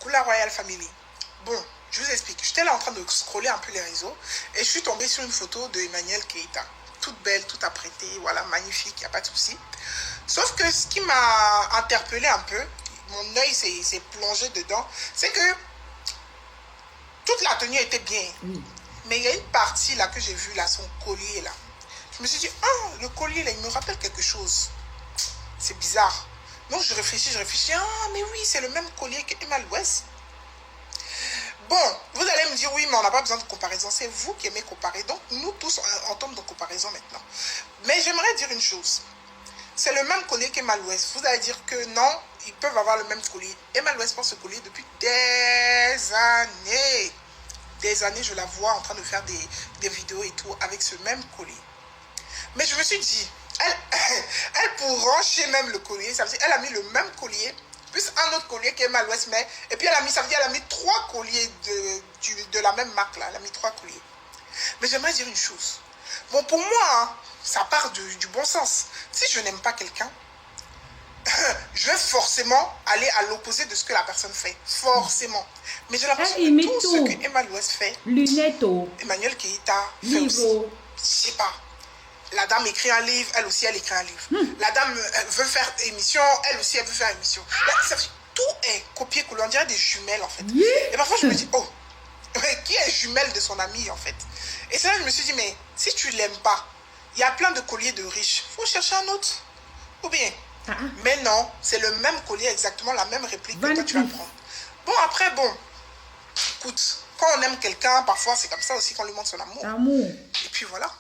pour la Royal Family. Bon, je vous explique. J'étais là en train de scroller un peu les réseaux et je suis tombée sur une photo de Emmanuel Keita. Toute belle, toute apprêtée, voilà, magnifique, il n'y a pas de souci. Sauf que ce qui m'a interpellée un peu, mon œil s'est plongé dedans, c'est que toute la tenue était bien. Mais il y a une partie là que j'ai vue, là, son collier là. Je me suis dit, ah, le collier là, il me rappelle quelque chose. C'est bizarre. Donc je réfléchis, ah, mais oui, c'est le même collier que Emma Louès. Bon, vous allez me dire, oui, mais on n'a pas besoin de comparaison. C'est vous qui aimez comparer. Donc, nous tous, on tombe dans comparaison maintenant. Mais j'aimerais dire une chose. C'est le même collier qu'Emma Louès. Vous allez dire que non, ils peuvent avoir le même collier. Emma Louès porte ce collier depuis des années. Des années, je la vois en train de faire des vidéos et tout avec ce même collier. Mais je me suis dit, elle pour ranger même le collier, ça veut dire elle a mis le même collier, plus un autre collier qu'Emma Louès met, et puis elle a mis, ça veut dire elle a mis 3 colliers de la même marque là, elle a mis 3 colliers. Mais j'aimerais dire une chose. Bon, pour moi, hein, ça part du bon sens. Si je n'aime pas quelqu'un, je vais forcément aller à l'opposé de ce que la personne fait. Forcément. Mais j'ai l'impression que tout ce que Emma Louès fait, Emmanuel Keita fait aussi. Je sais pas. La dame écrit un livre, elle aussi, elle écrit un livre. La dame veut faire émission, elle aussi, elle veut faire émission. Là, tout est copié-collé. On dirait des jumelles, en fait. Et parfois, je me dis, oh, qui est jumelle de son ami, en fait? Et c'est là que je me suis dit, mais si tu l'aimes pas, il y a plein de colliers de riches. Il faut chercher un autre. Ou bien. Mais non, c'est le même collier, exactement la même réplique que toi, tu vas prendre. Bon, après, bon, écoute, quand on aime quelqu'un, parfois, c'est comme ça aussi qu'on lui montre son amour. Et puis voilà.